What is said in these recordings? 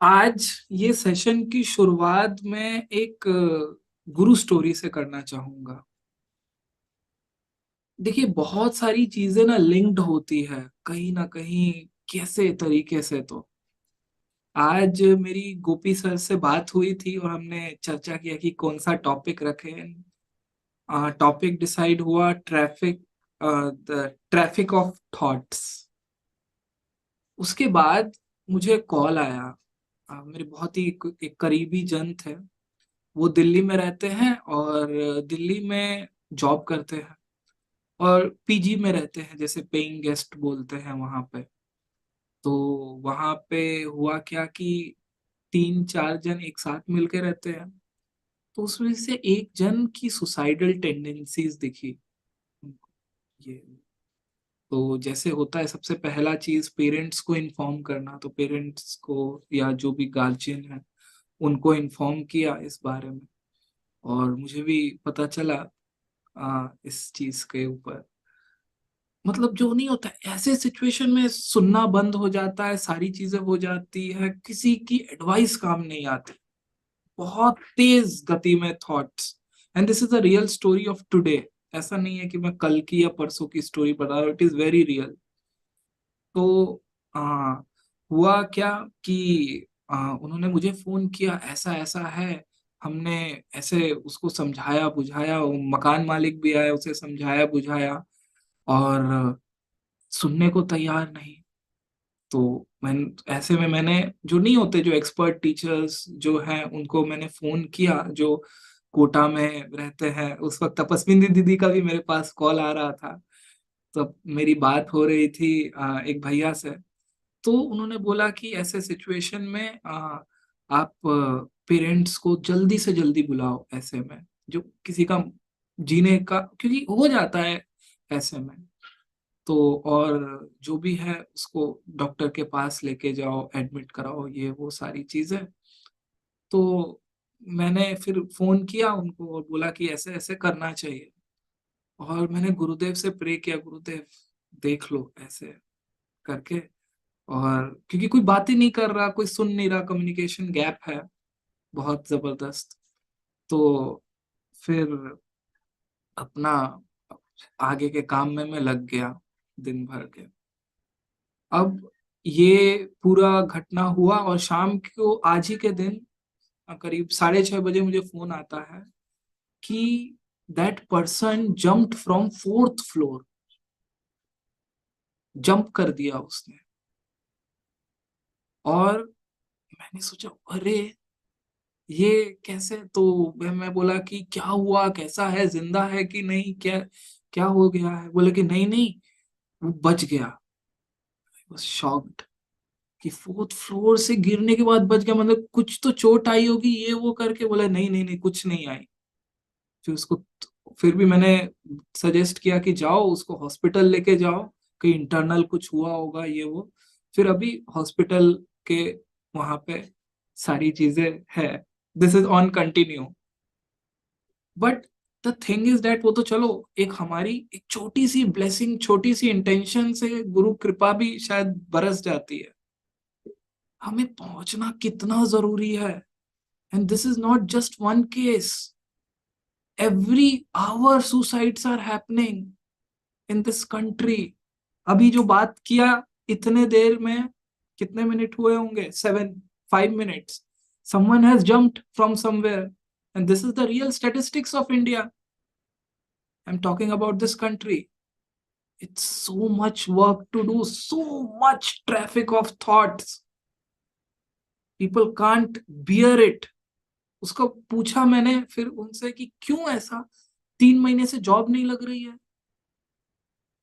आज ये सेशन की शुरुआत में एक गुरु स्टोरी से करना चाहूंगा। देखिए, बहुत सारी चीजें ना लिंक्ड होती है कहीं ना कहीं, कैसे तरीके से। तो आज मेरी गोपी सर से बात हुई थी और हमने चर्चा किया कि कौन सा टॉपिक रखें। टॉपिक डिसाइड हुआ traffic, the traffic of thoughts. उसके बाद मुझे कॉल आया। मेरे बहुत ही एक करीबी जन थे। वो दिल्ली में रहते हैं और दिल्ली में जॉब करते हैं और पीजी में रहते हैं, जैसे पेइंग गेस्ट बोलते हैं वहां पे। तो वहां पे हुआ क्या कि 3-4 जन एक साथ मिलके रहते हैं। तो उसमें से एक जन की सुसाइडल टेंडेंसीज दिखी उनको। ये तो जैसे होता है, सबसे पहला चीज पेरेंट्स को इन्फॉर्म करना। तो पेरेंट्स को या जो भी गार्जियन है उनको इन्फॉर्म किया इस बारे में। और मुझे भी पता चला इस चीज के ऊपर। मतलब जो नहीं होता, ऐसे सिचुएशन में सुनना बंद हो जाता है, सारी चीजें हो जाती है, किसी की एडवाइस काम नहीं आती। बहुत तेज गति में thoughts. And this is a real story of today. ऐसा नहीं है कि मैं कल की या परसों की स्टोरी बता रहा हूँ, इट इज वेरी रियल। तो आ, हुआ क्या कि उन्होंने मुझे फोन किया, ऐसा ऐसा है। हमने ऐसे उसको समझाया बुझाया, वो मकान मालिक भी आया, उसे समझाया बुझाया और सुनने को तैयार नहीं। तो मैं ऐसे में मैंने, जो नहीं होते, जो एक्सपर्ट टीचर्स जो हैं उनको मैंने फोन किया, जो कोटा में रहते हैं। उस वक्त तपस्विनी दीदी का भी मेरे पास कॉल आ रहा था। तो मेरी बात हो रही थी एक भैया से। तो उन्होंने बोला कि ऐसे सिचुएशन में आप पेरेंट्स को जल्दी से जल्दी बुलाओ, ऐसे में जो किसी का जीने का, क्योंकि हो जाता है ऐसे में। तो और जो भी है उसको डॉक्टर के पास लेके जाओ, एडमिट कराओ, ये वो सारी चीजें। तो मैंने फिर फोन किया उनको और बोला कि ऐसे ऐसे करना चाहिए। और मैंने गुरुदेव से प्रे किया, गुरुदेव देख लो ऐसे करके। और क्योंकि कोई बात ही नहीं कर रहा, कोई सुन नहीं रहा, कम्युनिकेशन गैप है बहुत जबरदस्त। तो फिर अपना आगे के काम में मैं लग गया दिन भर के। अब ये पूरा घटना हुआ और शाम को आज ही के दिन करीब 6:30 बजे मुझे फोन आता है कि that person jumped from 4th floor. Jump कर दिया उसने। और मैंने सोचा, अरे ये कैसे। तो मैं बोला कि क्या हुआ, कैसा है, जिंदा है कि नहीं, क्या क्या हो गया है। बोले कि नहीं नहीं, वो बच गया। बस शॉक्ड कि 4th फ्लोर से गिरने के बाद बच गया, मतलब कुछ तो चोट आई होगी, ये वो करके। बोला नहीं नहीं नहीं, कुछ नहीं आई। फिर उसको, फिर भी मैंने सजेस्ट किया कि जाओ उसको हॉस्पिटल लेके जाओ, कहीं इंटरनल कुछ हुआ होगा, ये वो। फिर अभी हॉस्पिटल के वहां पे सारी चीजें है। This is on continue. But the thing is that वो तो चलो, एक हमारी एक छोटी सी ब्लेसिंग, छोटी सी इंटेंशन से गुरु कृपा भी शायद बरस जाती है। हमें पहुंचना कितना जरूरी है। And this is not just one case. Every hour suicides are happening in this country. अभी जो बात किया, इतने देर में कितने मिनट हुए होंगे, 5 minutes, someone has jumped from somewhere. And this is the real statistics of India. I'm talking about this country. It's so much work to do, so much traffic of thoughts. People can't bear it. उसको पूछा मैंने फिर उनसे कि क्यों ऐसा, 3 महीने से जॉब नहीं लग रही है,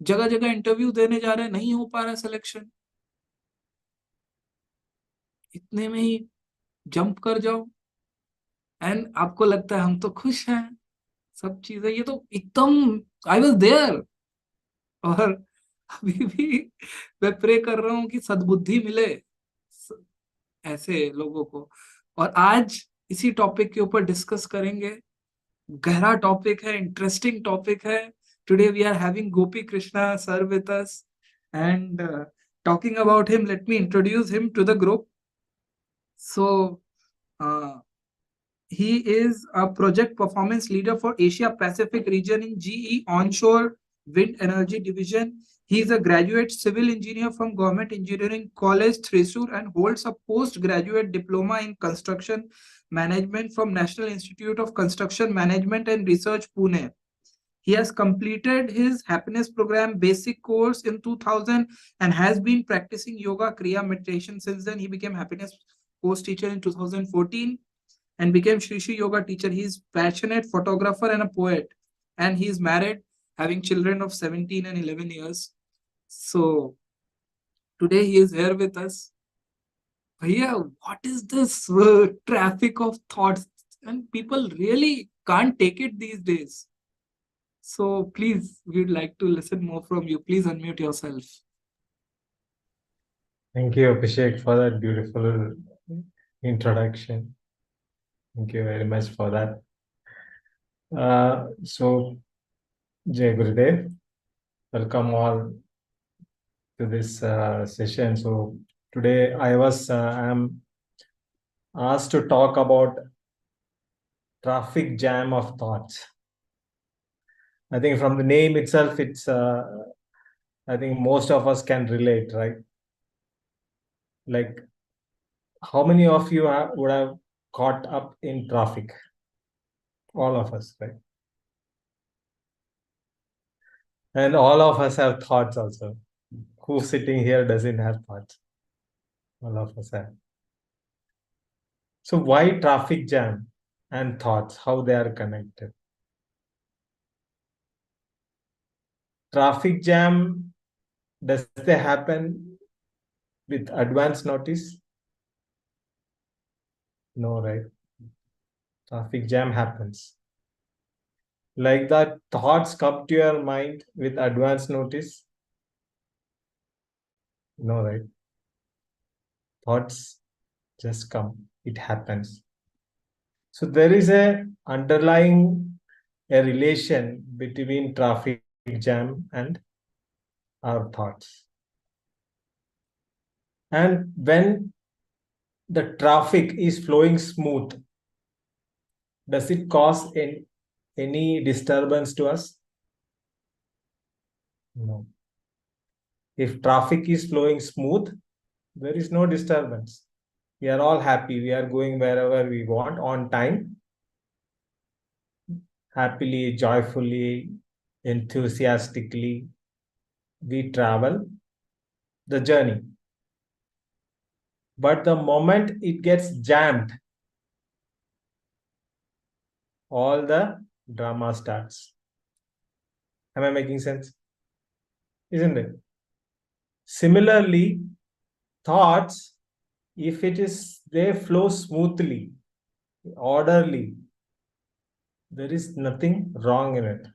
जगह जगह इंटरव्यू देने जा रहे हैं, नहीं हो पा रहा सिलेक्शन, इतने में ही जंप कर जाओ। एंड आपको लगता है हम तो खुश हैं, सब चीजें, ये तो एकदम, आई वॉज देयर। और अभी भी मैं प्रे कर रहा हूँ कि सद्बुद्धि मिले ऐसे लोगों को। और आज इसी टॉपिक के ऊपर डिस्कस करेंगे। गहरा टॉपिक है, इंटरेस्टिंग टॉपिक है। Today we are having Gopi Krishna sir with us and talking about him, let me introduce him to the group. So uh, he is a project performance leader for Asia Pacific region in GE Onshore Wind Energy Division. He is a graduate civil engineer from Government Engineering College, Thrissur, and holds a postgraduate diploma in construction management from National Institute of Construction Management and Research, Pune. He has completed his happiness program basic course in 2000 and has been practicing yoga, Kriya, meditation since then. He became happiness course teacher in 2014 and became Shri Shri Yoga teacher. He is passionate photographer and a poet, and he is married, having children of 17 and 11 years. So today he is here with us. Yeah, what is this traffic of thoughts? And people really can't take it these days. So please, we'd like to listen more from you. Please unmute yourself. Thank you, Abhishek, for that beautiful introduction. Thank you very much for that. So, Jai Gurudev, welcome all to this session. So, today I am asked to talk about traffic jam of thoughts. I think from the name itself, I think most of us can relate, right? Like, how many of you would have caught up in traffic? All of us, right? And all of us have thoughts also. Who's sitting here doesn't have thoughts? All of us have. So why traffic jam and thoughts, how they are connected? Traffic jam, does they happen with advance notice? No, right? Traffic jam happens. Like that, thoughts come to your mind with advance notice? No, right? Thoughts just come. It happens. So there is a underlying a relation between traffic jam and our thoughts. And when the traffic is flowing smooth, does it cause any disturbance to us? No. If traffic is flowing smooth, there is no disturbance. We are all happy. We are going wherever we want on time, happily, joyfully, enthusiastically. We travel the journey. But the moment it gets jammed, all the drama starts. Am I making sense? Isn't it? Similarly, thoughts, if they flow smoothly, orderly, there is nothing wrong in it.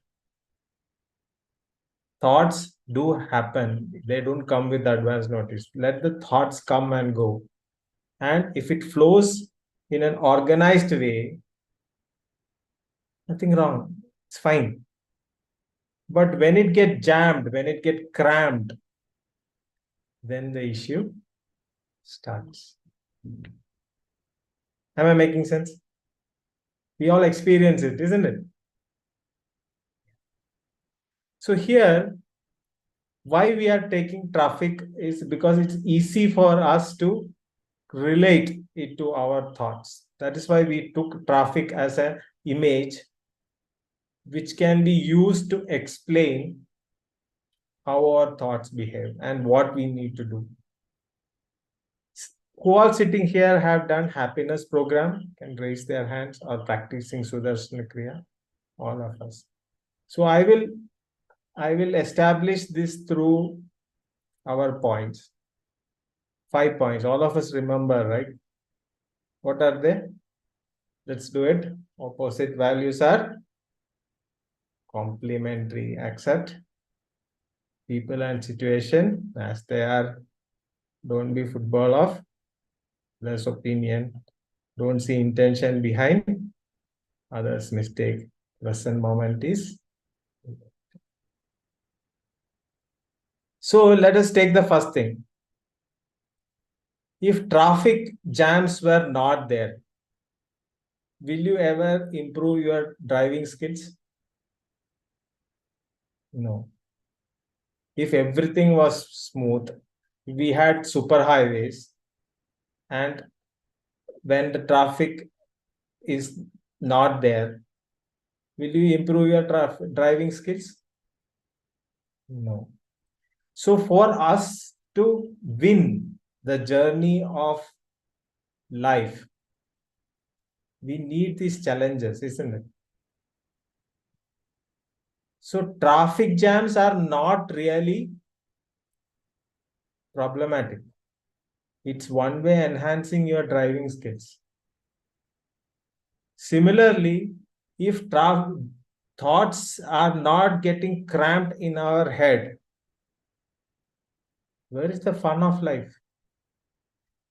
Thoughts do happen. They don't come with advance notice. Let the thoughts come and go. And if it flows in an organized way, nothing wrong. It's fine. But when it gets jammed, when it gets crammed, then the issue starts. Am I making sense? We all experience it, isn't it? So here, why we are taking traffic is because it's easy for us to relate it to our thoughts. That is why we took traffic as an image which can be used to explain how our thoughts behave and what we need to do. Who all sitting here have done happiness program can raise their hands, or practicing Sudarshan Kriya? All of us. So I will establish this through our points. 5 points. All of us remember, right? What are they? Let's do it. Opposite values are complementary. Accept people and situation as they are. Don't be football off. Less opinion. Don't see intention behind others' mistake. Present moment is. So let us take the first thing. If traffic jams were not there, will you ever improve your driving skills? No. If everything was smooth, we had super highways, and when the traffic is not there, will you improve your driving skills? No. So for us to win the journey of life, we need these challenges, isn't it? So traffic jams are not really problematic. It's one way enhancing your driving skills. Similarly, if thoughts are not getting cramped in our head, where is the fun of life?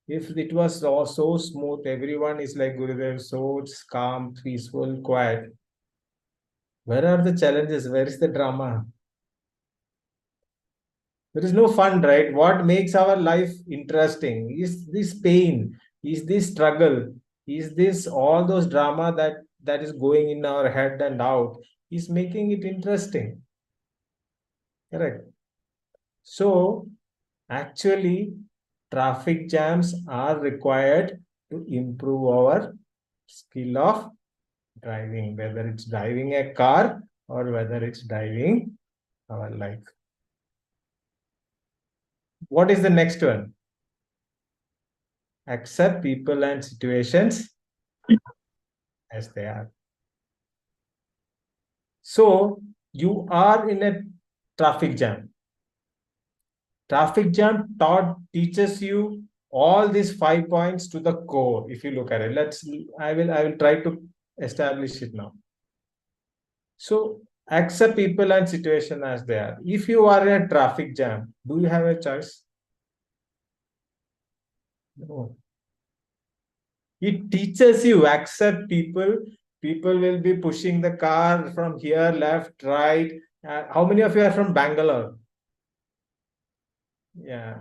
If it was so smooth, everyone is like Gurudev, so calm, peaceful, quiet. Where are the challenges? Where is the drama? There is no fun, right? What makes our life interesting? Is this pain? Is this struggle? Is this all those drama that is going in our head and out? Is making it interesting. Correct. So actually, traffic jams are required to improve our skill of driving, whether it's driving a car or whether it's driving our life. What is the next one? Accept people and situations as they are. So you are in a traffic jam. Traffic jam teaches you all these 5 points to the core. If you look at it, I will try to establish it now. So accept people and situation as they are. If you are in a traffic jam, do you have a choice? No. It teaches you accept people. People will be pushing the car from here, left, right. How many of you are from Bangalore? Yeah.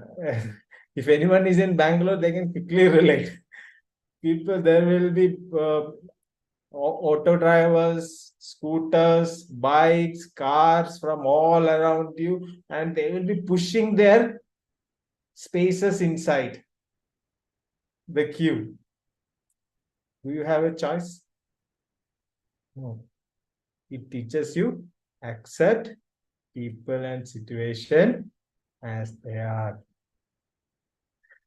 If anyone is in Bangalore, they can quickly relate. People, there will be auto drivers, scooters, bikes, cars from all around you, and they will be pushing their spaces inside the queue. Do you have a choice? No. It teaches you accept people and situation as they are.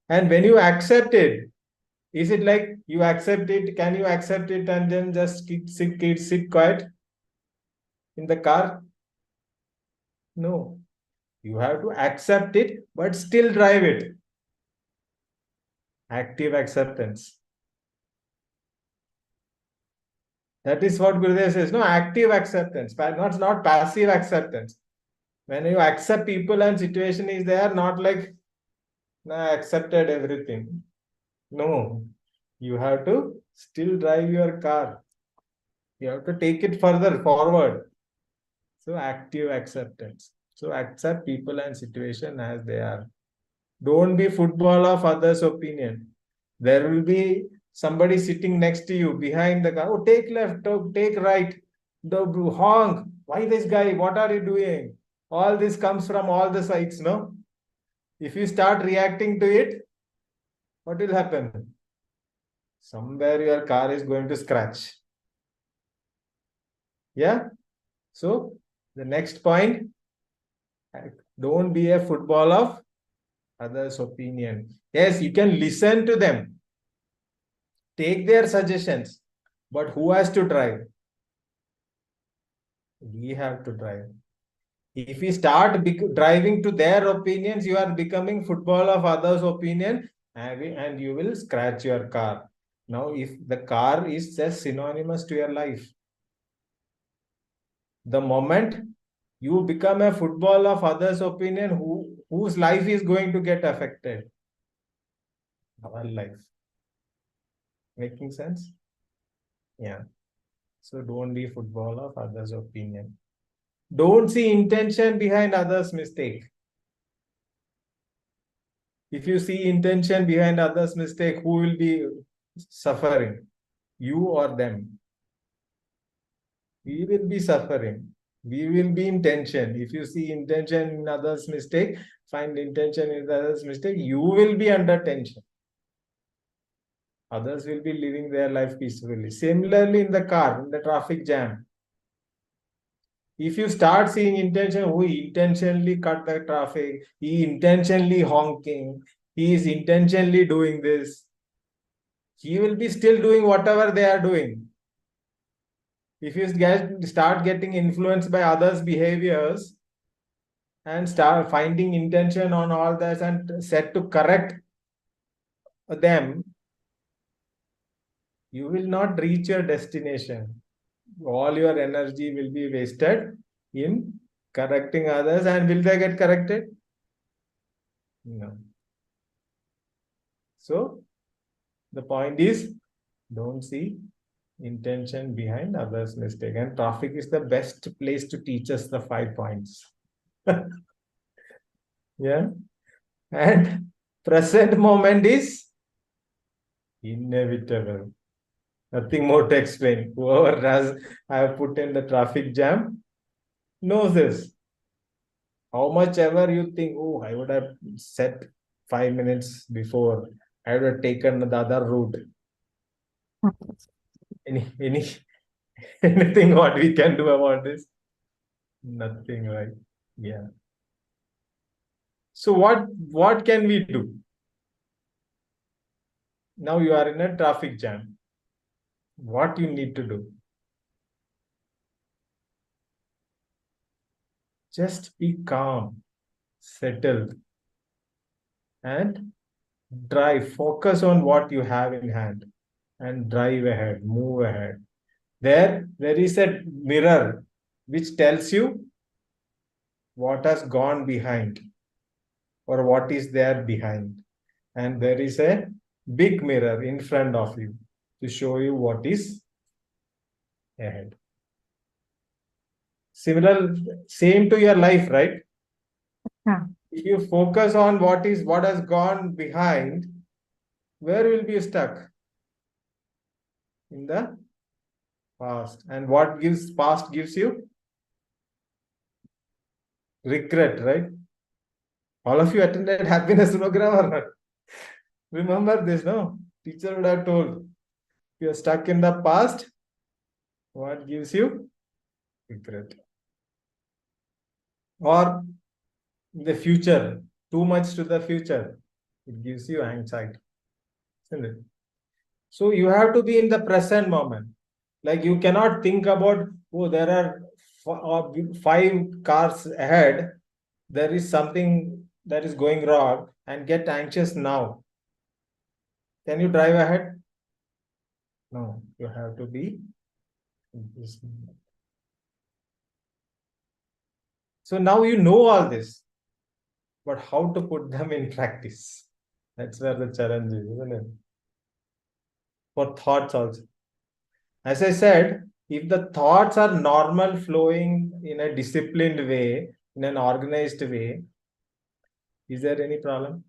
And when you accept it, is it like you accept it? Can you accept it and then just sit quiet in the car? No. You have to accept it, but still drive it. Active acceptance. That is what Gurudev says. No, active acceptance, not passive acceptance. When you accept people and situation is there, not like I accepted everything. No, you have to still drive your car. You have to take it further forward. So active acceptance. So accept people and situation as they are. Don't be football of others' opinion. There will be somebody sitting next to you behind the car. Oh, take left, oh, take right. The honk. Why this guy? What are you doing? All this comes from all the sides, no? If you start reacting to it, what will happen? Somewhere your car is going to scratch. Yeah? So, the next point, don't be a football of others' opinion. Yes, you can listen to them, take their suggestions, but who has to drive? We have to drive. If we start driving to their opinions, you are becoming football of others' opinion, and you will scratch your car. Now, if the car is just synonymous to your life, the moment you become a football of others' opinion, whose life is going to get affected? Our life. Making sense? Yeah. So don't be football of others' opinion. Don't see intention behind others' mistake. If you see intention behind others' mistake, who will be suffering? You or them? We will be suffering. We will be in tension. If you see intention in others' mistake, find intention in others' mistake, you will be under tension. Others will be living their life peacefully. Similarly, in the car, in the traffic jam, if you start seeing intention, who intentionally cut the traffic, he intentionally honking, he is intentionally doing this, he will be still doing whatever they are doing. If you start getting influenced by others' behaviors and start finding intention on all this and set to correct them, you will not reach your destination. All your energy will be wasted in correcting others. And will they get corrected? No. So the point is, don't see intention behind others' mistake. And traffic is the best place to teach us the 5 points. Yeah. And present moment is inevitable. Nothing more to explain. Whoever has I have put in the traffic jam knows this. How much ever you think, oh, I would have set 5 minutes before, I would have taken the other route. Any anything what we can do about this? Nothing, right? Yeah. So what can we do? Now you are in a traffic jam. What you need to do? Just be calm, settled, and drive. Focus on what you have in hand and drive ahead, move ahead. There is a mirror which tells you what has gone behind or what is there behind. And there is a big mirror in front of you to show you what is ahead. Similar, same to your life, right? Yeah. If you focus on what has gone behind, where will be stuck? In the past. And what gives past gives you? Regret, right? All of you attended happiness program or not? Remember this, no? Teacher would have told, you are stuck in the past, what gives you? Regret. Or the future, too much to the future, it gives you anxiety, isn't it? So you have to be in the present moment. Like you cannot think about, oh, there are 5 cars ahead, there is something that is going wrong, and get anxious now. Can you drive ahead? No, you have to be in this moment. So now you know all this, but how to put them in practice? That's where the challenge is, isn't it? For thoughts also. As I said, if the thoughts are normal, flowing in a disciplined way, in an organized way, is there any problem?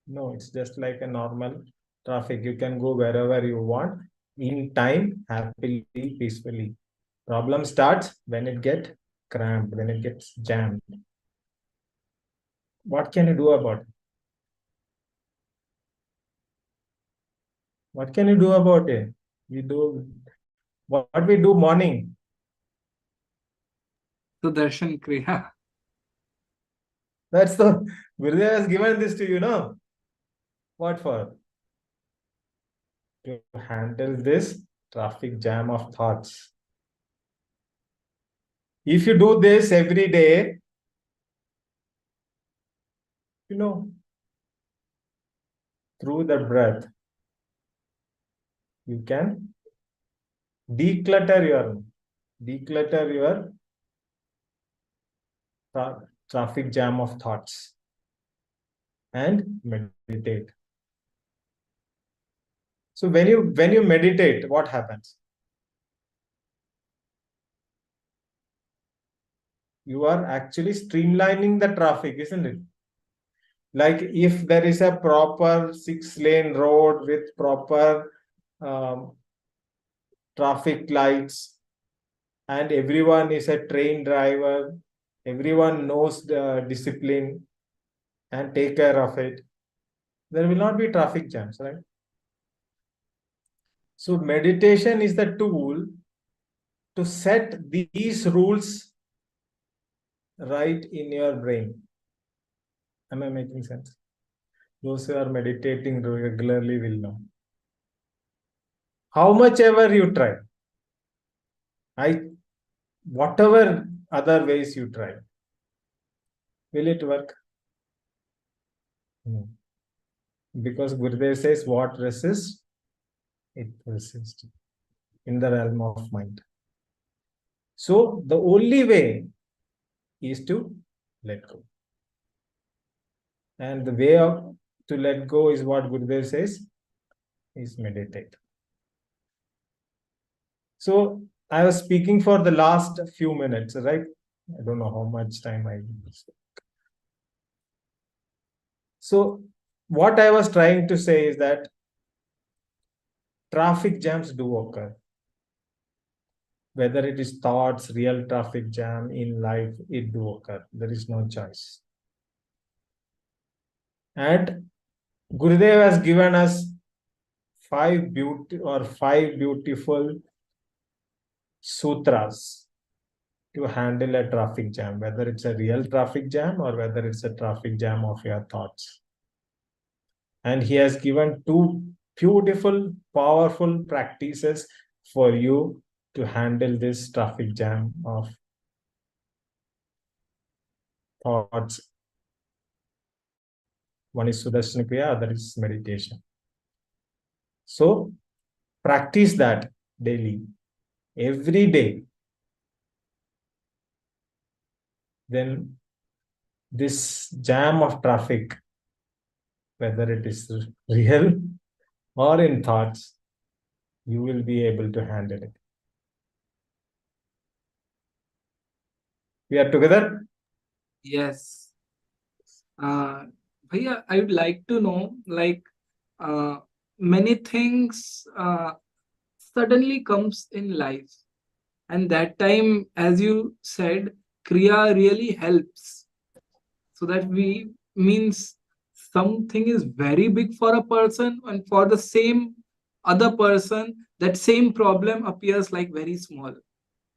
No, it's just like a normal traffic. You can go wherever you want in time, happily, peacefully. Problem starts when it gets cramped, when it gets jammed. What can you do about it? What can you do about it? We do what we do morning. Sudarshan Kriya. That's the Gurudev has given this to you, no? What for? To handle this traffic jam of thoughts. If you do this every day, you know, through the breath, you can declutter your traffic jam of thoughts and meditate. So when you meditate, what happens? You are actually streamlining the traffic, isn't it? Like if there is a proper 6-lane road with proper um, traffic lights, and everyone is a trained driver, everyone knows the discipline and take care of it, there will not be traffic jams, right? So meditation is the tool to set these rules right in your brain. Am I making sense? Those who are meditating regularly will know. How much ever you try, whatever other ways you try, will it work? No. Because Gurudev says, what resists, it persists in the realm of mind. So the only way is to let go. And the way to let go is what Gurudev says, is meditate. So I was speaking for the last few minutes, right? I don't know how much time I used. So what I was trying to say is that traffic jams do occur. Whether it is thoughts, real traffic jam in life, it do occur. There is no choice. And Gurudev has given us five beautiful sutras to handle a traffic jam, whether it's a real traffic jam or whether it's a traffic jam of your thoughts. And he has given two beautiful, powerful practices for you to handle this traffic jam of thoughts. One is Sudarshan Kriya, other is meditation. So practice that daily, every day. Then this jam of traffic, whether it is real or in thoughts, you will be able to handle it. We are together? Yes. Bhaiya, I would like to know, like, many things suddenly comes in life, and that time, as you said, Kriya really helps, so that we means something is very big for a person, and for the same other person, that same problem appears like very small,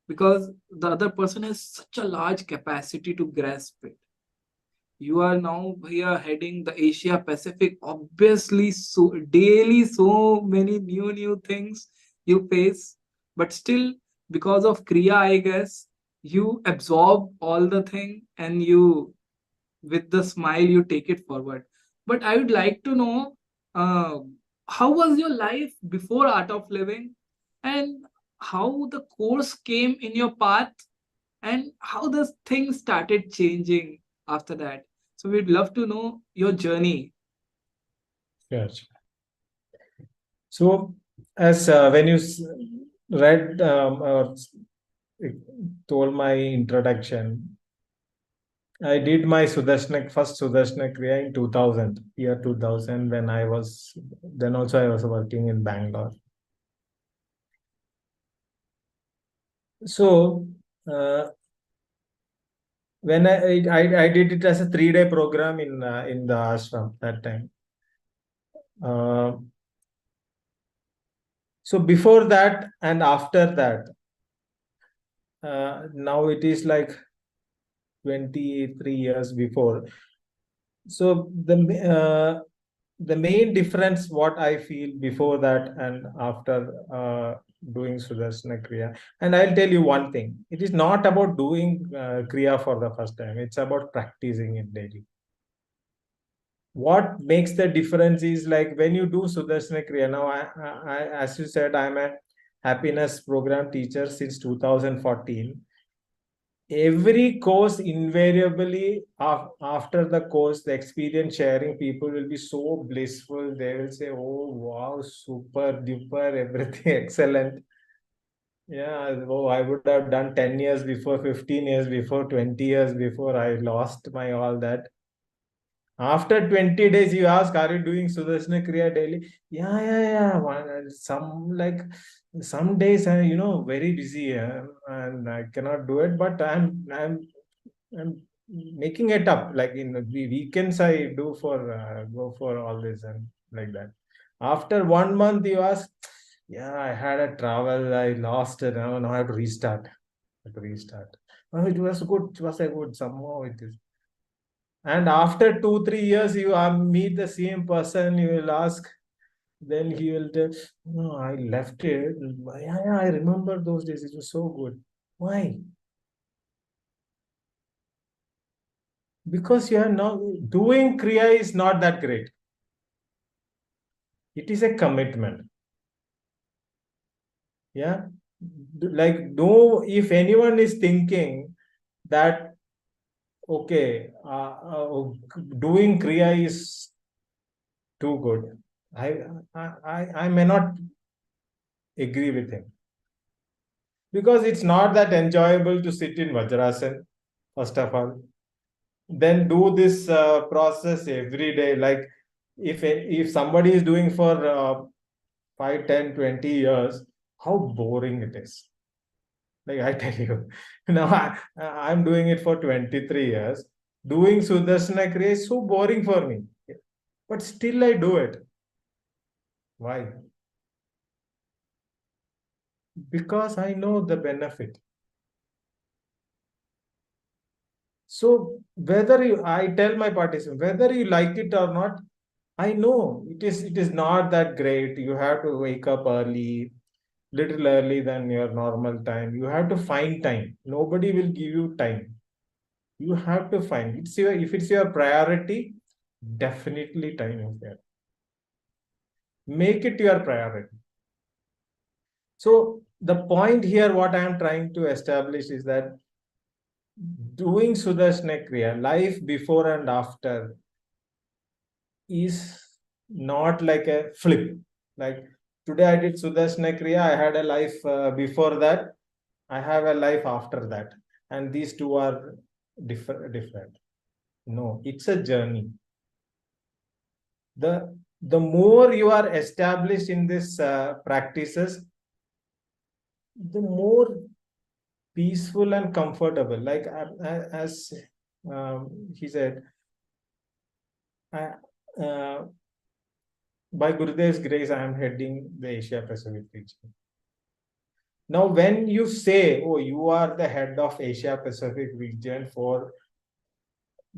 because the other person has such a large capacity to grasp it. You are now here heading the Asia Pacific. Obviously, so daily so many new things you face, but still because of Kriya, I guess you absorb all the thing, and you, with the smile, you take it forward. But I would like to know, uh, how was your life before Art of Living, and how the course came in your path, and how the things started changing after that. So we'd love to know your journey. Yes. So, as when you read or told my introduction, I did my first Sudarshana Kriya in 2000, year 2000, when then also I was working in Bangalore. So, when I did it as a 3-day program in the ashram that time. So before that and after that, now it is like 23 years before. So the main difference what I feel before that and after doing Sudarsana Kriya, and I'll tell you one thing: it is not about doing Kriya for the first time; it's about practicing it daily. What makes the difference is, like, when you do Sudarsana Kriya. Now, as you said, I'm a happiness program teacher since 2014. Every course, invariably, after the course, the experience sharing, people will be so blissful. They will say, oh wow, super duper, everything excellent. Yeah, oh, I would have done 10 years before, 15 years before, 20 years before. I lost my all that. After 20 days, you ask, are you doing Sudarshan Kriya daily? Yeah. Some days I, very busy and I cannot do it, but I'm making it up. Like in the weekends, I do for go for all this and like that. After 1 month, you ask, yeah, I had a travel, I lost it. Now I have to restart. Oh, it was good. It was a good. Somehow it is. And after 2 3 years, you meet the same person. You will ask, then he will tell, no, I left it. Yeah, I remember those days. It was so good. Why? Because you are now doing Kriya is not that great. It is a commitment. Yeah. Like, no, if anyone is thinking that, okay, doing Kriya is too good, I may not agree with him. Because it's not that enjoyable to sit in Vajrasan, first of all. Then do this process every day. Like if somebody is doing for 5, 10, 20 years, how boring it is. Like I tell you, now I'm doing it for 23 years. Doing Sudarshana Kriya is so boring for me. But still I do it. Why? Because I know the benefit. So I tell my participants, whether you like it or not, I know it is not that great. You have to wake up early, little early than your normal time. You have to find time. Nobody will give you time. You have to find if it's your priority, definitely time is there. Make it your priority. So the point here, what I am trying to establish is that doing Sudarshan Kriya, life before and after, is not like a flip. Like today I did Sudarshan Kriya, I had a life before that, I have a life after that. And these two are different. No, it's a journey. The more you are established in this practices, the more peaceful and comfortable. Like as he said, uh, by Gurudev's grace, I am heading the Asia Pacific region. Now, when you say, oh, you are the head of Asia Pacific region for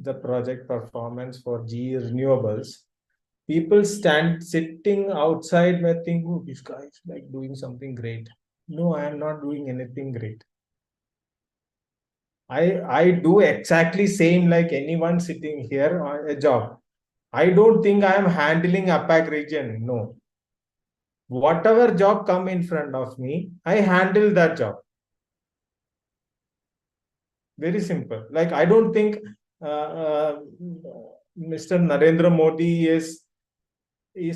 the project performance for GE Renewables, people sitting outside may think, oh, this guy is like doing something great. No, I am not doing anything great. I do exactly same like anyone sitting here on a job. I don't think I am handling APAC region. No. Whatever job come in front of me, I handle that job. Very simple. Like I don't think Mr. Narendra Modi is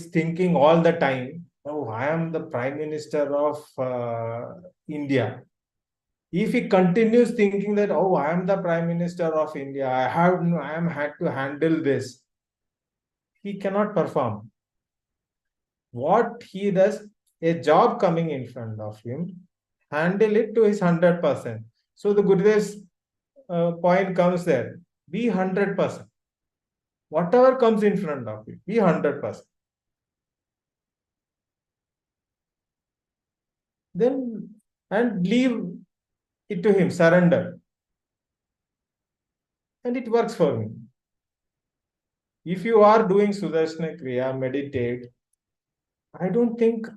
thinking all the time, oh, I am the Prime Minister of India. If he continues thinking that, oh, I am the Prime Minister of India, I am had to handle this, he cannot perform. What he does, a job coming in front of him, handle it to his 100%. So the Gurudev's point comes there. Be 100%. Whatever comes in front of you, be 100%. Then and leave it to him, surrender. And it works for me. If you are doing Sudarshan Kriya, meditate, I don't think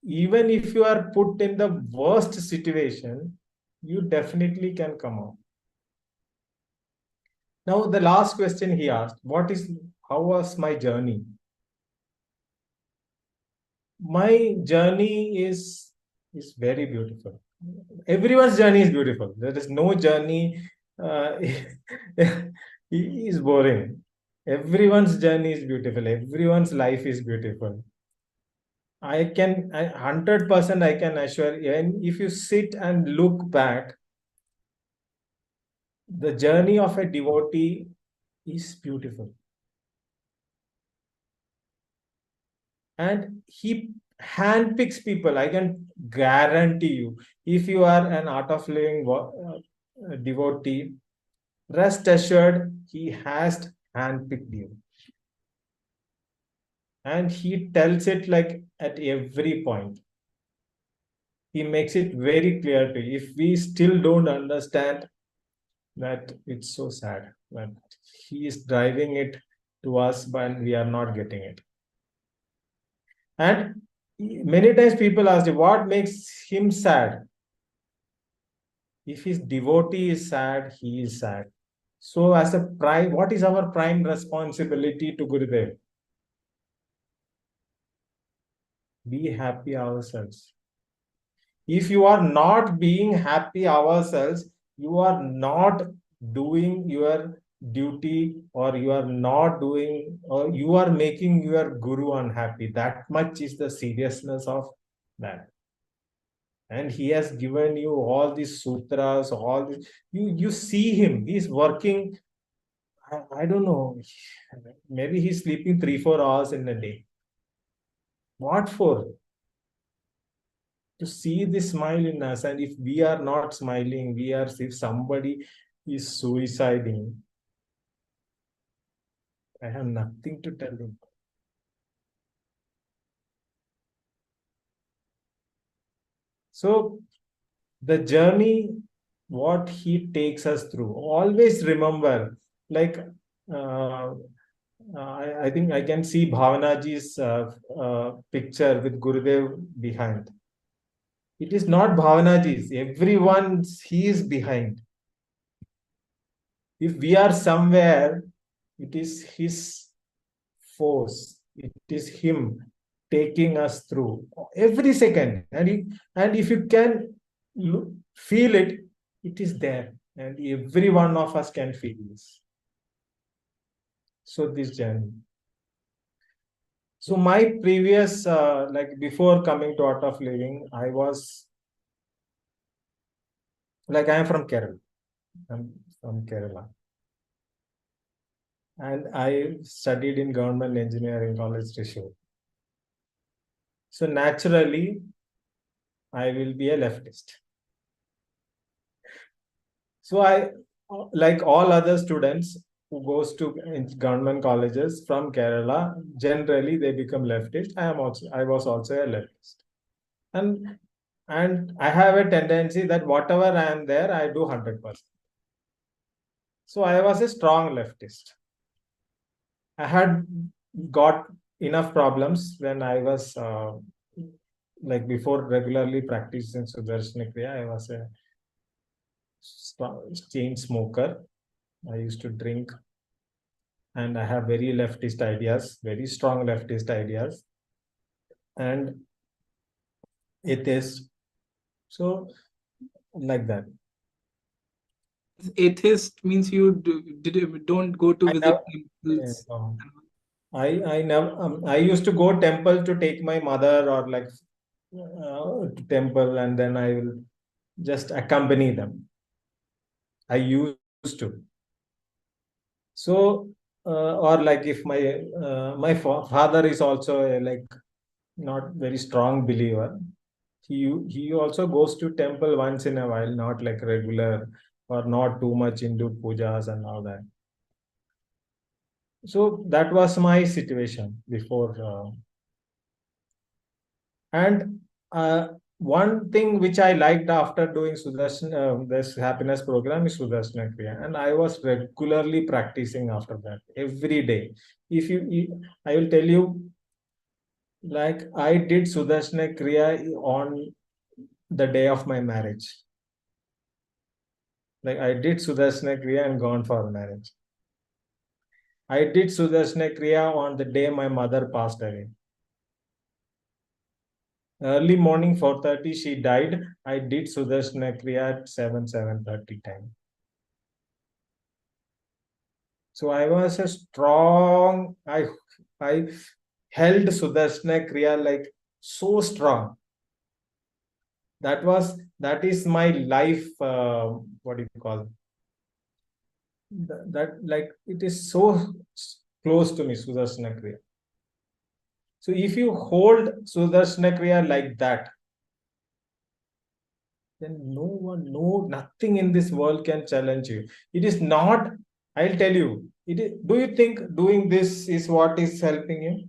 even if you are put in the worst situation, you definitely can come out. Now, the last question he asked, how was my journey? My journey is very beautiful. Everyone's journey is beautiful. There is no journey is boring. Everyone's journey is beautiful. Everyone's life is beautiful. 100% I can assure you, and if you sit and look back, the journey of a devotee is beautiful. And he handpicks people. I can guarantee you, if you are an art of living devotee, rest assured, he has handpicked you. And he tells it like at every point. He makes it very clear to you. If we still don't understand that, it's so sad that he is driving it to us, but we are not getting it. And many times people ask, what makes him sad? If his devotee is sad, he is sad. So as a prime, what is our prime responsibility to Gurudev? Be happy ourselves. If you are not being happy ourselves, you are not doing your duty, or you are not doing, or you are making your guru unhappy. That much is the seriousness of that. And he has given you all these sutras, all this. You see him, he's working. I don't know, maybe he's sleeping 3-4 hours in a day. What for? To see this smile in us. And if we are not smiling, we are as if somebody is suiciding. I have nothing to tell him. So the journey, what he takes us through, always remember, like I think I can see Bhavanaji's picture with Gurudev behind. It is not Bhavanaji's, everyone's, he is behind. If we are somewhere, it is his force, it is him taking us through every second. And if you can feel it, it is there. And every one of us can feel this. So this journey. So my previous, like before coming to Art of Living, I was, like I am from Kerala. I'm from Kerala. And I studied in Government Engineering College, Trishur. So naturally, I will be a leftist. So I, like all other students who goes to government colleges from Kerala, generally they become leftist. I was also a leftist. And I have a tendency that whatever I am there, I do 100%. So I was a strong leftist. I had got enough problems when I was like before regularly practicing Sudarshan Kriya. I was a chain smoker. I used to drink, and I have very leftist ideas, very strong leftist ideas, and atheist. So like that. Atheist means you don't go to I visit never, temples. I never. I used to go temple to take my mother, or like to temple, and then I will just accompany them. I used to. So, or like if my father is also a, like not very strong believer, he also goes to temple once in a while, not like regular, or not too much into pujas and all that. So that was my situation before. And one thing which I liked after doing Sudarshan, this happiness program, is Sudarshan Kriya, and I was regularly practicing after that every day. I will tell you, like I did Sudarshan Kriya on the day of my marriage. Like I did Sudarshan Kriya and gone for marriage. I did Sudarshan Kriya on the day my mother passed away. Early morning 4:30 she died. I did Sudarshan Kriya at 7:30 time. So I was a strong, I held Sudarshan Kriya like so strong. That is my life, what do you call that, like it is so close to me, Sudarshan Kriya. So if you hold Sudarshana Kriya like that, then nothing in this world can challenge you. It is not, I'll tell you, do you think doing this is what is helping you?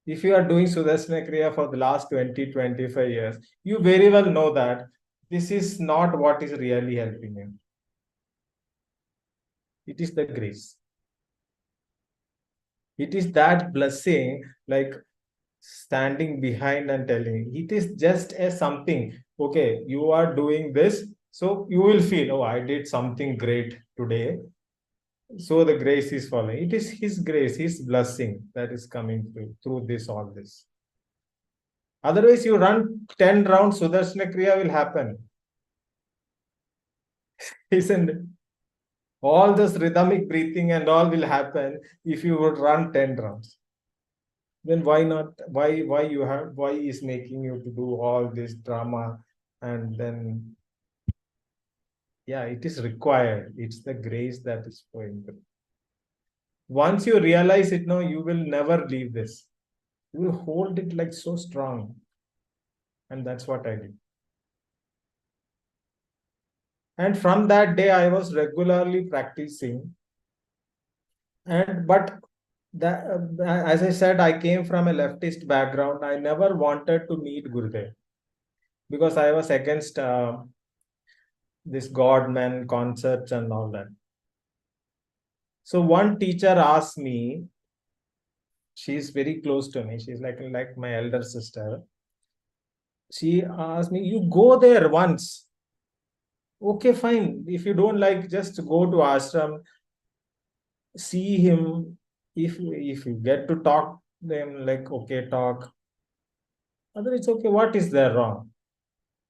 If you are doing Sudarshana Kriya for the last 20, 25 years, you very well know that this is not what is really helping you. It is the grace. It is that blessing, like standing behind and telling. It is just a something. Okay, you are doing this, so you will feel, oh, I did something great today. So the grace is following. It is His grace, His blessing that is coming through this, all this. Otherwise, you run 10 rounds, Sudarshana Kriya will happen. Isn't it? All this rhythmic breathing and all will happen if you would run 10 rounds. Then why not? Why is making you to do all this drama? And then, yeah, it is required. It's the grace that is going through. Once you realize it, no, you will never leave this. You will hold it like so strong. And that's what I did. And from that day, I was regularly practicing. But as I said, I came from a leftist background. I never wanted to meet Gurudev because I was against this God man concepts and all that. So one teacher asked me, she's very close to me. She's like my elder sister. She asked me, you go there once. Okay, fine. If you don't like, just go to ashram, see him. If you get to talk them, like, okay, talk. Other, it's okay. What is there wrong?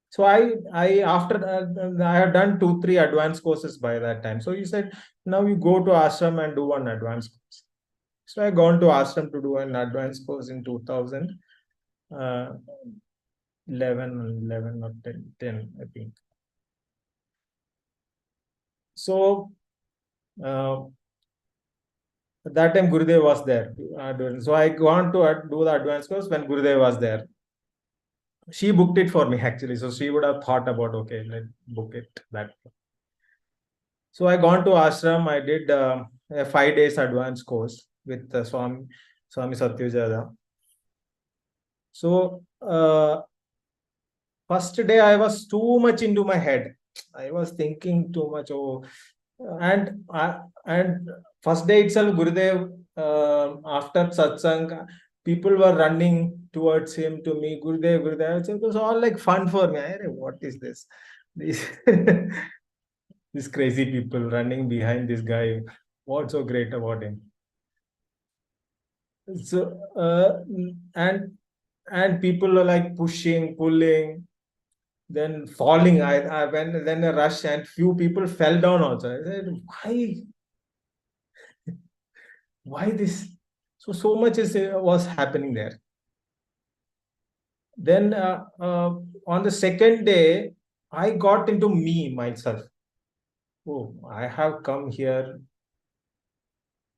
So after I had done 2-3 advanced courses by that time. So he said, now you go to ashram and do one advanced course. So I gone to ashram to do an advanced course in 2011 or 10, I think. So that time Gurudev was there. So I gone to do the advanced course when Gurudev was there. She booked it for me actually. So she would have thought about, okay, let's book it that. So I gone to ashram. I did a 5 days advanced course with Swami Satyajada. So first day I was too much into my head. I was thinking too much. Oh, and first day itself, Gurudev, after satsang, people were running towards him to me. Gurudev. So it was all like fun for me. What is this? These crazy people running behind this guy. What's so great about him? So and people are like pushing, pulling, then falling. Then a rush and few people fell down also. I said, why this? So much was happening there. Then on the second day, I got into myself. Oh, I have come here.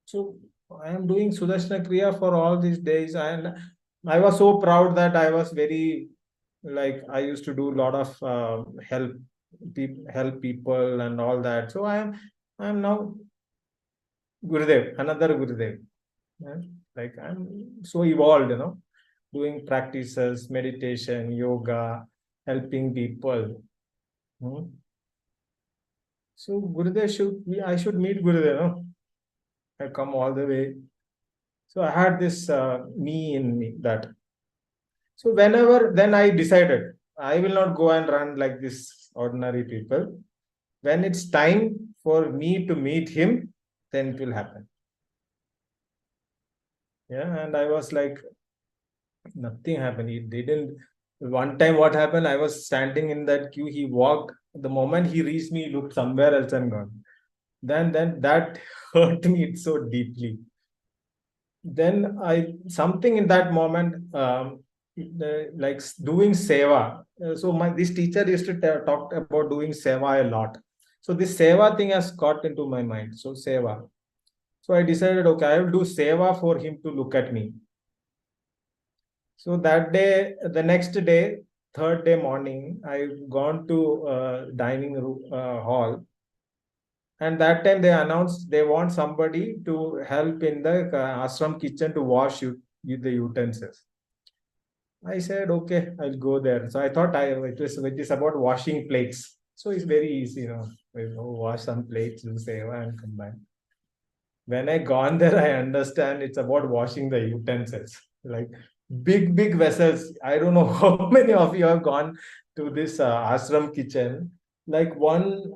So I am doing Sudarshana Kriya for all these days. And I was so proud that I was very, like, I used to do a lot of help people and all that. So I am now Gurudev, another Gurudev. Yeah? Like, I'm so evolved, doing practices, meditation, yoga, helping people. So Gurudev I should meet Gurudev. No? I come all the way. So I had this me in me that. So then I decided I will not go and run like this ordinary people. When it's time for me to meet him, then it will happen. Yeah, and I was like, nothing happened. He didn't. One time, what happened? I was standing in that queue. He walked. The moment he reached me, he looked somewhere else and gone. Then that hurt me so deeply. Then something in that moment, like doing seva. So this teacher used to talk about doing seva a lot. So this seva thing has got into my mind. So seva. So I decided, okay, I will do seva for him to look at me. So that day, the next day, third day morning, I gone to dining room hall, and that time they announced they want somebody to help in the ashram kitchen to wash the utensils. I said, okay, I'll go there. So I thought it is about washing plates. So it's very easy, wash some plates, do seva and come back. When I gone there, I understand it's about washing the utensils, like big vessels. I don't know how many of you have gone to this ashram kitchen. Like one,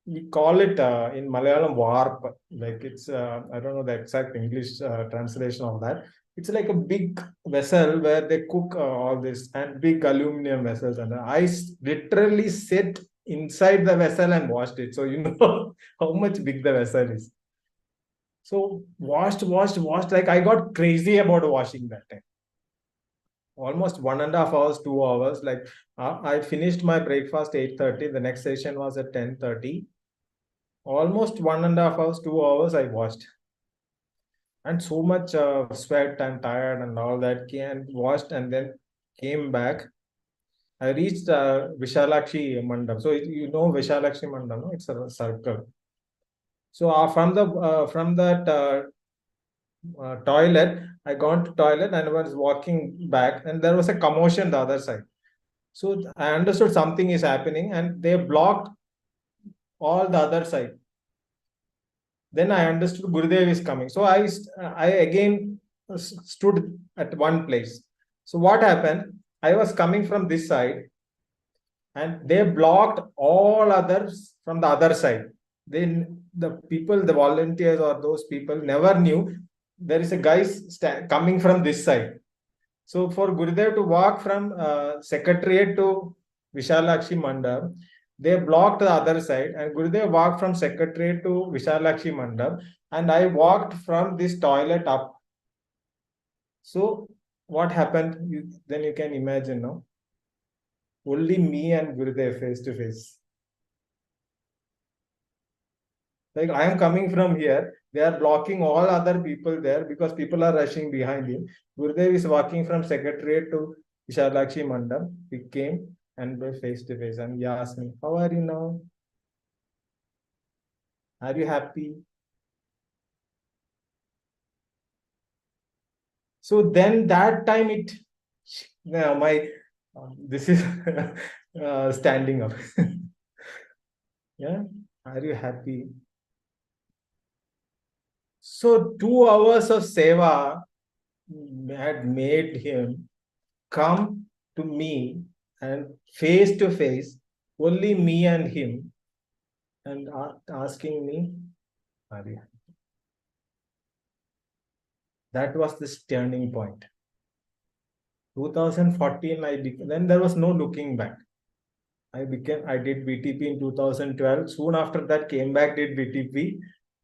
we call it in Malayalam warp. Like it's I don't know the exact English translation of that. It's like a big vessel where they cook all this, and big aluminum vessels. And I literally sit inside the vessel and washed it. So you know how much big the vessel is. So washed. Like I got crazy about washing that time. Almost 1.5 hours, 2 hours. Like I finished my breakfast 8:30. The next session was at 10:30. Almost 1.5 hours, 2 hours I washed. And so much sweat and tired and all that. Came washed and then came back. I reached Vishalakshi Mandap. So you know Vishalakshi Mandap, no? It's a circle. So from that toilet, I gone to toilet and was walking back, and there was a commotion the other side. So I understood something is happening, and they blocked all the other side. Then I understood Gurudev is coming. So I again stood at one place. So what happened? I was coming from this side, and they blocked all others from the other side. Then the people, the volunteers or those people never knew there is a guy coming from this side. So for Gurudev to walk from Secretariat to Vishalakshi Mandap, they blocked the other side, and Gurudev walked from Secretariat to Vishalakshi Mandap, and I walked from this toilet up. So what happened? Then you can imagine, no? Only me and Gurudev face to face. Like I am coming from here, they are blocking all other people there because people are rushing behind him. Gurudev is walking from Secretariat to Vishalakshi Mandap. He came and were face to face, and he asked me, "How are you now? Are you happy?" So then that time this is standing up. Yeah, are you happy? So 2 hours of seva had made him come to me and face to face, only me and him, and asking me, "Are you happy?" That was this turning point. 2014, then there was no looking back. I did BTP in 2012. Soon after that, came back, did BTP,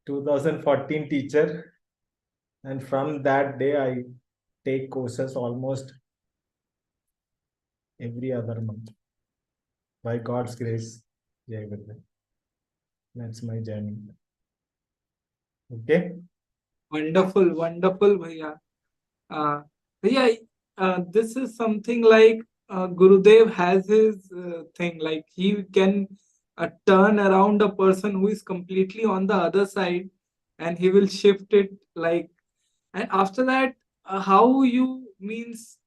2014 teacher. And from that day, I take courses almost every other month. By God's grace, Jai Gurudev. That's my journey. Okay. Wonderful, Bhaiya. Bhaiya, this is something like Gurudev has his thing, like he can turn around a person who is completely on the other side, and he will shift it like, and after that, how you means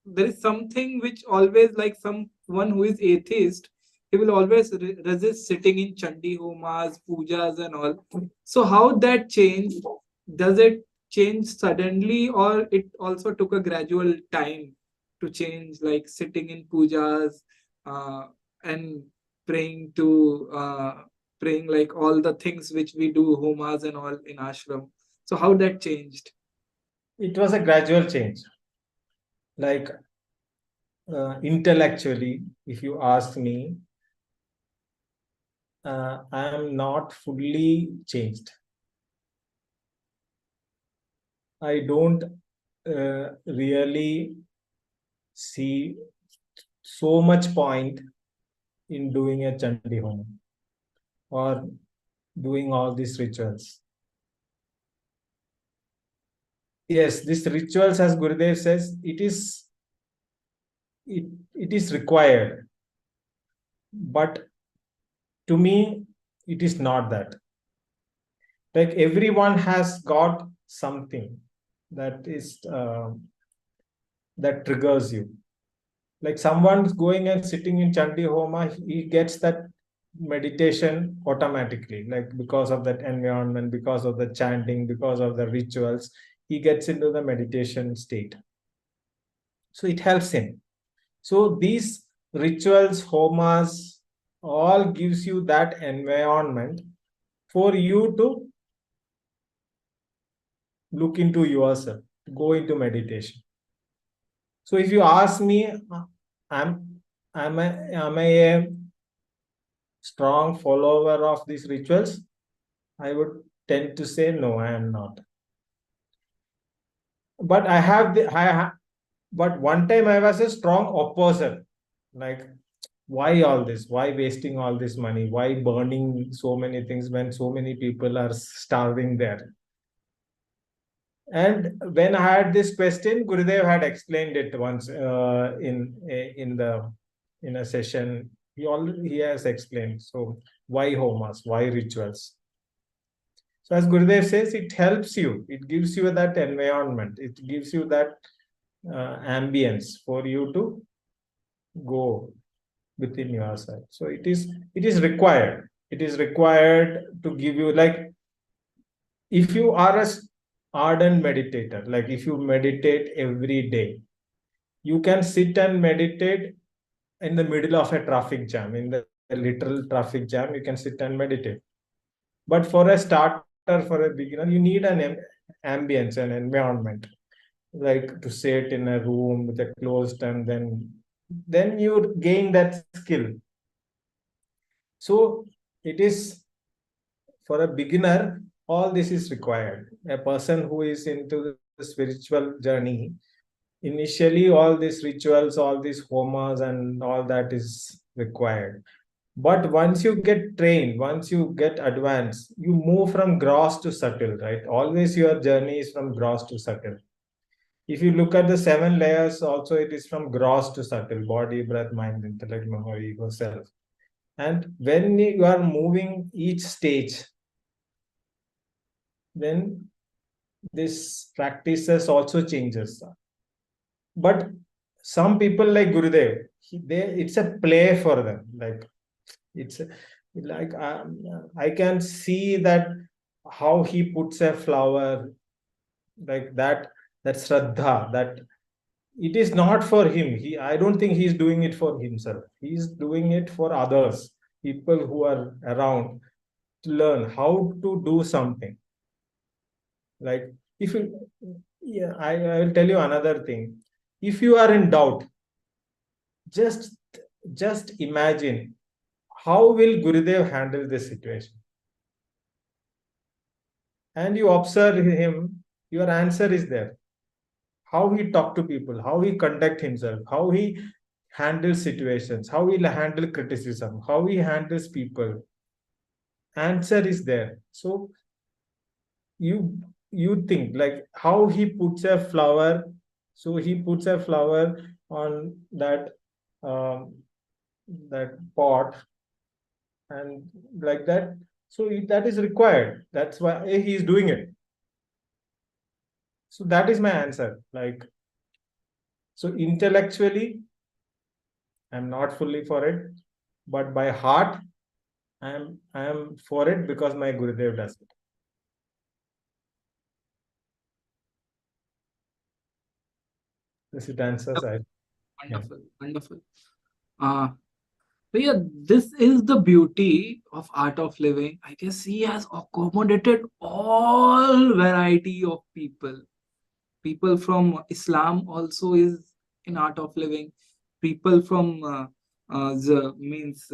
there is something which always, like someone who is atheist, he will always resist sitting in chandi homas, pujas and all. So how that change? Does it change suddenly, or it also took a gradual time to change, like sitting in pujas uh, and praying to praying like all the things which we do, homas and all in ashram? So how that changed? It was a gradual change. Like intellectually, if you ask me, I am not fully changed. I don't really see so much point in doing a Chandi Home or doing all these rituals. yes, these rituals, as Gurudev says, it is required. But to me, it is not that. Like everyone has got something that is that triggers you. Like someone's going and sitting in Chandi Homa, he gets that meditation automatically, like because of that environment, because of the chanting, because of the rituals, he gets into the meditation state. So it helps him. So these rituals, homas, all gives you that environment for you to look into yourself, go into meditation. So if you ask me, am am I a strong follower of these rituals? I would tend to say no, I am not. But but one time I was a strong opposer. Like, why all this? Why wasting all this money? Why burning so many things when so many people are starving there? And when I had this question, Gurudev had explained it once in a session. He has explained. So why homas? Why rituals? So as Gurudev says, it helps you. It gives you that environment. It gives you that ambience for you to go within yourself. So it is required. It is required to give you, like, if you are a ardent meditator, like if you meditate every day, you can sit and meditate in the middle of a traffic jam, in the literal traffic jam, you can sit and meditate. But for a starter, for a beginner, you need an ambience, an environment, like to sit in a room with a closed, and then you gain that skill. So it is, for a beginner, all this is required. A person who is into the spiritual journey, initially all these rituals, all these homas and all that is required. But once you get trained, once you get advanced, you move from gross to subtle, right? Always your journey is from gross to subtle. If you look at the 7 layers, also it is from gross to subtle: body, breath, mind, intellect, memory, ego, self. And when you are moving each stage, then this practices also changes. But some people like Gurudev, it's a play for them. Like it's like I can see that how he puts a flower, like that Shraddha, that it is not for him. I don't think he's doing it for himself. He's doing it for others, people who are around, to learn how to do something. Like, if you, yeah, I will tell you another thing. If you are in doubt, just just imagine how will Gurudev handle this situation, and you observe him. Your answer is there. How he talk to people, how he conduct himself, how he handles situations, how he handle criticism, how he handles people. Answer is there. So you you think, like, how he puts a flower. So he puts a flower on um, that pot, and like that. So that is required. That's why he is doing it. So that is my answer. Like, so intellectually, I'm not fully for it, but by heart, I am for it because my Gurudev does it. This it answers. Yeah. Wonderful, wonderful. Uh, so yeah, this is the beauty of art of living. I guess he has accommodated all variety of people. People from Islam also is in art of living. People from the means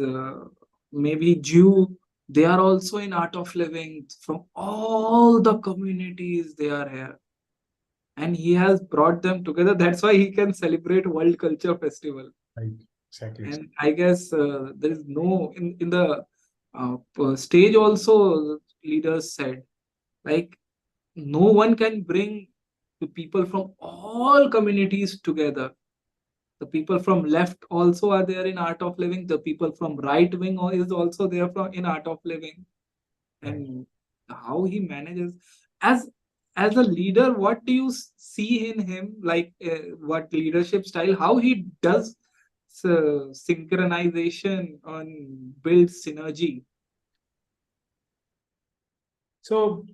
maybe Jew, they are also in art of living. From all the communities, they are here, and he has brought them together. That's why he can celebrate World Culture Festival. Right. Exactly. And I guess there is no in the stage also leaders said, like, no one can bring the people from all communities together. The people from left also are there in art of living. The people from right wing is also there in art of living. And how he manages as as a leader, what do you see in him? Like what leadership style? How he does synchronization on builds synergy. So,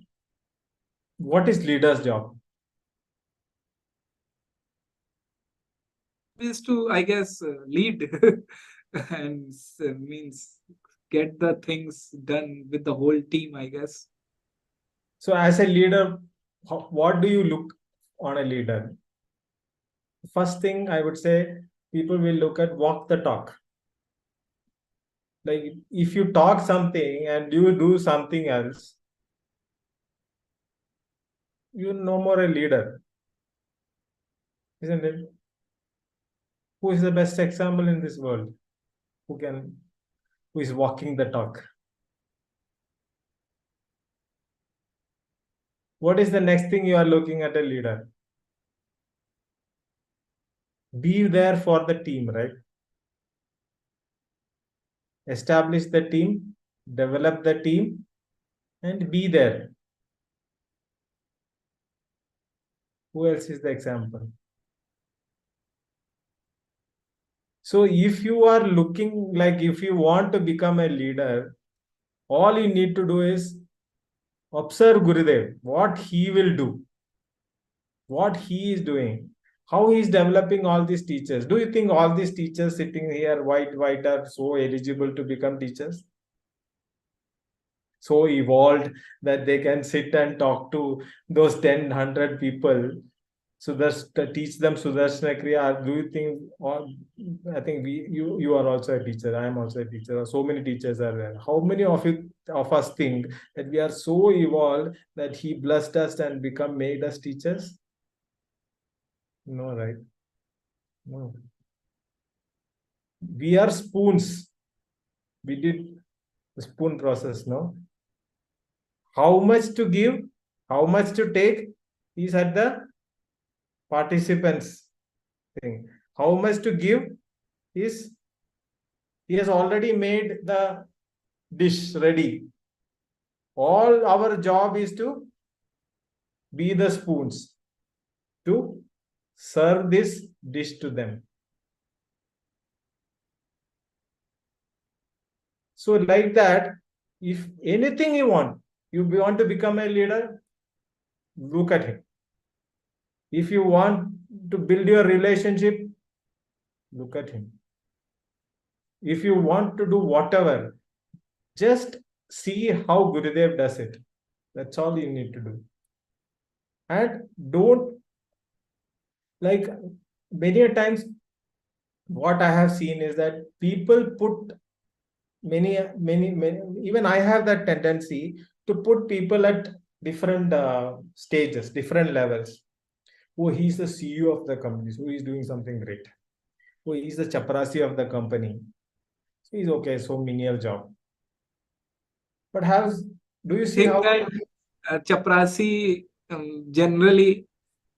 what is leader's job? Is to, I guess, lead and means get the things done with the whole team, I guess. So, as a leader, what do you look on a leader? First thing I would say, people will look at walk the talk. Like if you talk something and you do something else, you're no more a leader, isn't it? Who is the best example in this world? Who is walking the talk? What is the next thing you are looking at a leader? Be there for the team, right? Establish the team, develop the team, and be there. Who else is the example? So if you are looking, like if you want to become a leader, all you need to do is observe Gurudev, what he will do, what he is doing, how he is developing all these teachers. Do you think all these teachers sitting here, white, are so eligible to become teachers? So evolved that they can sit and talk to those 10, 100 people. So that's to teach them Sudarshan Kriya. Do you think, or I think you are also a teacher. I am also a teacher. So many teachers are there. How many of us think that we are so evolved that he blessed us and made us teachers? No, right? No. We are spoons. We did the spoon process, no? How much to give, how much to take is at the participants thing. How much to give is he has already made the dish ready. All our job is to be the spoons to serve this dish to them. So like that, if anything you want to become a leader, look at him. If you want to build your relationship, look at him. If you want to do whatever, just see how Gurudev does it. That's all you need to do. And don't, like, many a times what I have seen is that people put many, even I have that tendency to put people at different stages, different levels. Oh, he's the CEO of the company, so he's doing something great. Oh, he's the chaprasi of the company, so he's okay, so menial job. But do you see how Chaprasi generally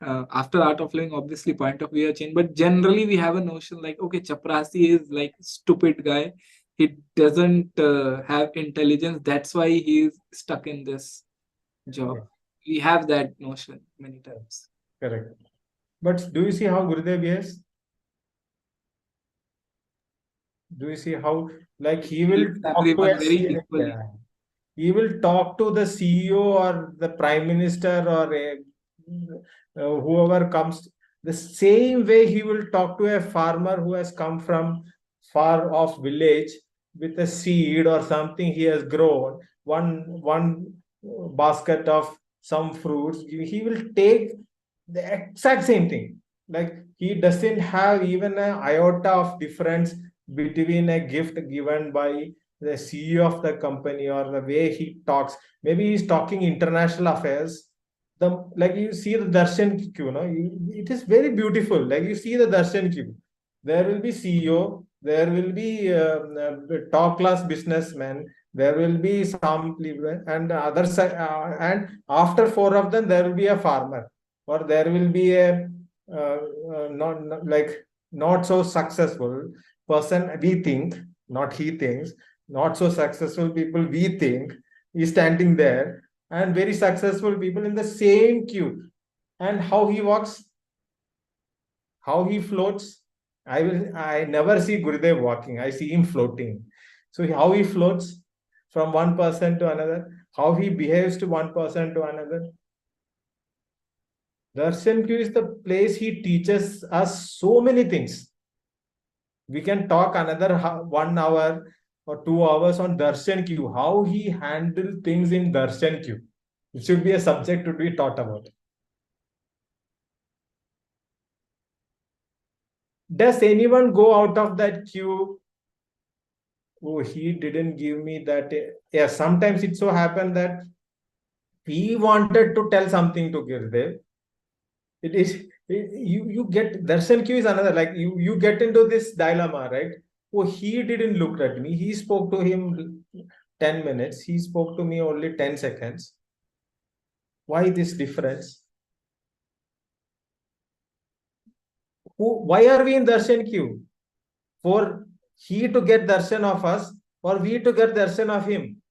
after art of living, obviously point of view have changed, but generally we have a notion like, okay, Chaprasi is like stupid guy. He doesn't have intelligence. That's why he is stuck in this job. Okay. We have that notion many times. Correct. But do you see how Gurudev is? Do you see how, like, he will talk to Everyone very equally. he will talk to the CEO or the prime minister or whoever comes the same way he will talk to a farmer who has come from far off village with a seed or something he has grown, one basket of some fruits. He will take the exact same thing. Like he doesn't have even an iota of difference between a gift given by the CEO of the company or the way he talks. Maybe he's talking international affairs. Like you see the darshan queue, no? It is very beautiful. Like you see the darshan queue. There will be CEO. There will be top class businessmen. There will be some and other side, and after four of them, there will be a farmer. or there will be a not so successful person, we think, not he thinks, not so successful people we think is standing there, and very successful people in the same queue. And how he walks, how he floats. I never see Gurudev walking. I see him floating. So how he floats from one person to another, how he behaves to one person to another. Darshan queue is the place he teaches us so many things. We can talk another 1 hour or 2 hours on Darshan queue, how he handled things in Darshan queue. It should be a subject to be taught about. Does anyone go out of that queue? Oh, he didn't give me that. Yeah, sometimes it so happened that he wanted to tell something to Gurudev. It is you get darshan queue is another, like you get into this dilemma, right? Oh, he didn't look at me. He spoke to him 10 minutes. He spoke to me only 10 seconds. Why this difference? Why are we in darshan queue? For he to get darshan of us, or we to get darshan of him?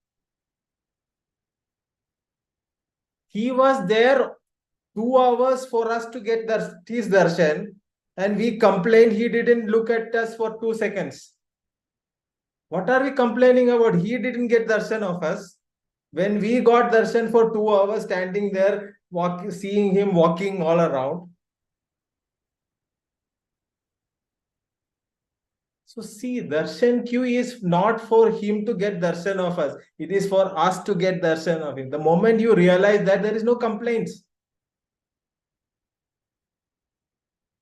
He was there 2 hours for us to get his darshan, and we complained he didn't look at us for 2 seconds. What are we complaining about? He didn't get darshan of us. When we got darshan for 2 hours, standing there, seeing him walking all around. So see, darshan queue is not for him to get darshan of us. It is for us to get darshan of him. The moment you realize that, there is no complaints.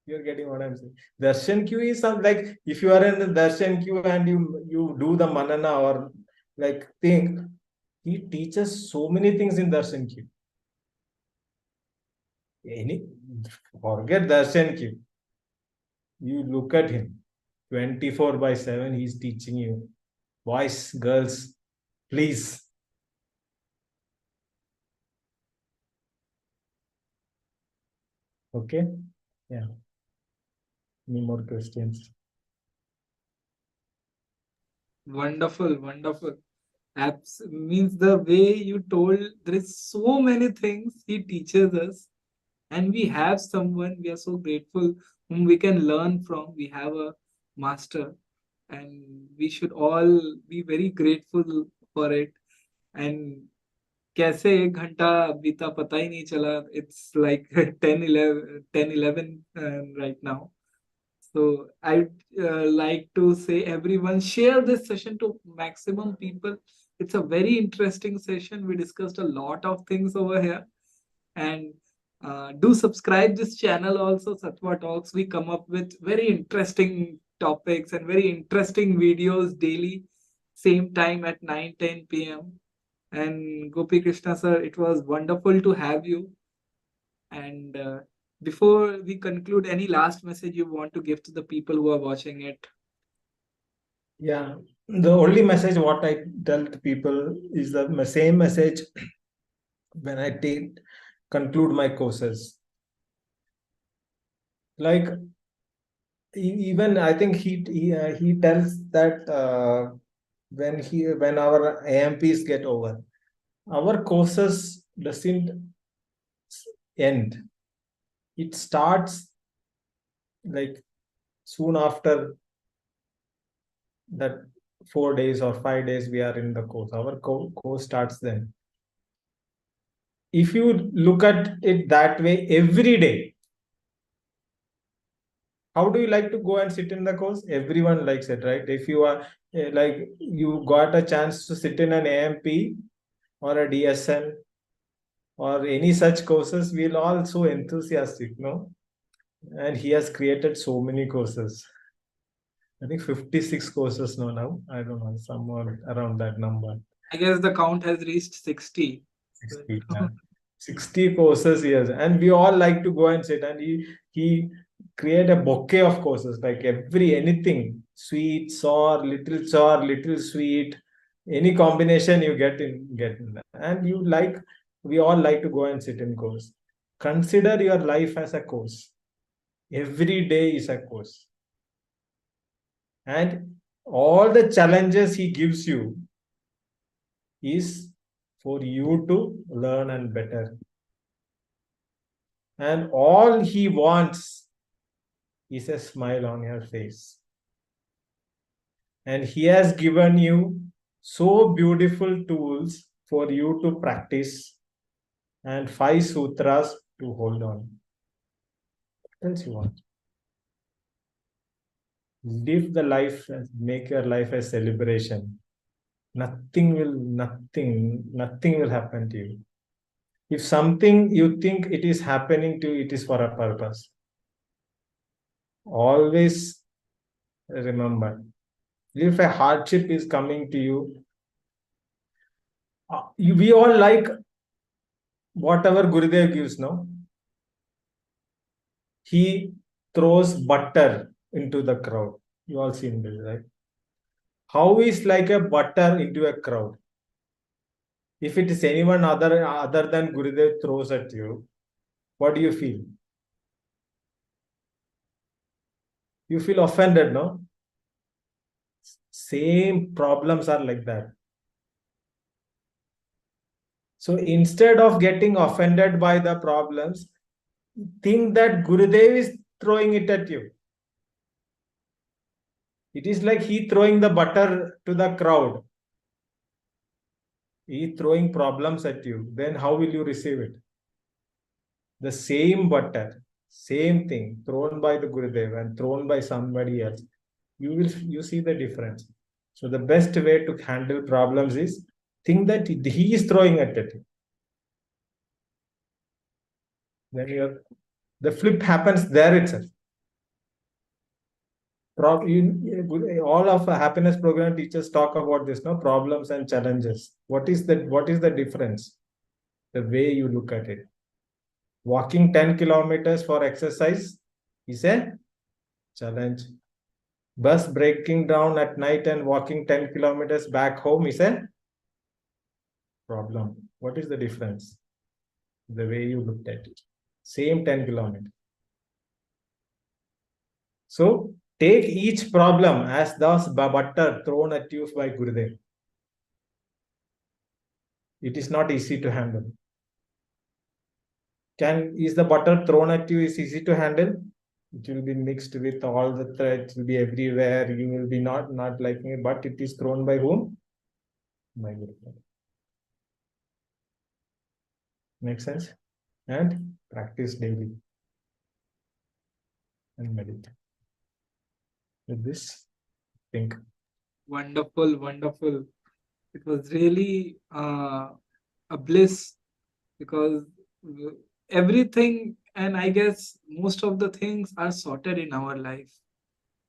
You're getting what I'm saying. Darshan queue is something like, if you are in the darshan queue and you do the manana or like think, he teaches so many things in darshan queue. Forget darshan queue. You look at him 24/7, he's teaching you. Boys, girls, please. Okay? Yeah. Any more questions? Wonderful, wonderful. Apps means the way you told, there is so many things he teaches us, and we have someone we are so grateful whom we can learn from. We have a master, and we should all be very grateful for it. And कैसे 1 घंटा बीता पता ही नहीं चला. It's like 10:11 right now. So I'd like to say, everyone, share this session to maximum people. It's a very interesting session. We discussed a lot of things over here. And do subscribe this channel also, Sattva Talks. We come up with very interesting topics and very interesting videos daily, same time at 9:10 p.m. And Gopikrishna sir, it was wonderful to have you. And before we conclude, any last message you want to give to the people who are watching it? Yeah, the only message what I tell to people is the same message when I conclude my courses. Like, even I think he tells that when our AMPs get over, our courses doesn't end. It starts like soon after that 4 days or 5 days we are in the course. Our course starts then. If you look at it that way every day, how do you like to go and sit in the course? Everyone likes it, right? If you are like you got a chance to sit in an AMP or a DSN or any such courses, we'll all so enthusiastic, no? And he has created so many courses. I think 56 courses now. I don't know, somewhere around that number. I guess the count has reached 60. 60, yeah. 60 courses he has. And we all like to go and sit. And he create a bouquet of courses, like anything, sweet, sour, little sweet, any combination you get in that. And we all like to go and sit in course. Consider your life as a course. Every day is a course. And all the challenges he gives you is for you to learn and better. And all he wants is a smile on your face. And he has given you so beautiful tools for you to practice and 5 sutras to hold on. What else you want? Live the life, make your life a celebration. Nothing will happen to you. If something you think it is happening to you, it is for a purpose. Always remember, if a hardship is coming to you, we all like whatever Gurudev gives, no? He throws butter into the crowd. You all seen this, right? How is like a butter into a crowd? If it is anyone other than Gurudev throws at you, what do you feel? You feel offended, no? Same problems are like that. So instead of getting offended by the problems, think that Gurudev is throwing it at you. It is like he throwing the butter to the crowd. He throwing problems at you. Then how will you receive it? The same butter, same thing thrown by the Gurudev and thrown by somebody else. You see the difference. So the best way to handle problems is think that he is throwing it at you. Then the flip happens there itself. All of happiness program teachers talk about this, no, problems and challenges. What is the difference? The way you look at it. Walking 10 kilometers for exercise is a challenge. Bus breaking down at night and walking 10 kilometers back home is a problem. What is the difference? The way you looked at it. Same 10 kilometers. So take each problem as thus butter thrown at you by Gurudev. It is not easy to handle. Is the butter thrown at you is easy to handle? It will be mixed with all the threads, will be everywhere. You will be not liking it, but it is thrown by whom? By Gurudev. Make sense? And practice daily and meditate. With this, think. Wonderful, wonderful. It was really a bliss because everything, and I guess most of the things are sorted in our life.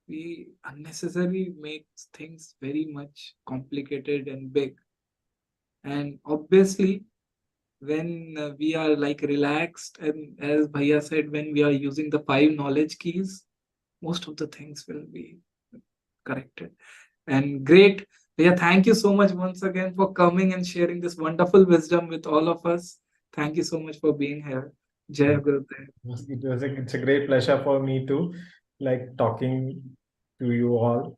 We unnecessarily make things very much complicated and big. And obviously, when we are like relaxed, and as Bhaiya said, when we are using the 5 knowledge keys, most of the things will be corrected. And great. Yeah, thank you so much once again for coming and sharing this wonderful wisdom with all of us. Thank you so much for being here. Jai Gurudev. It's a great pleasure for me to like talking to you all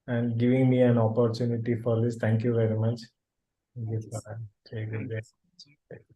and giving me an opportunity for this. Thank you very much. Thank you.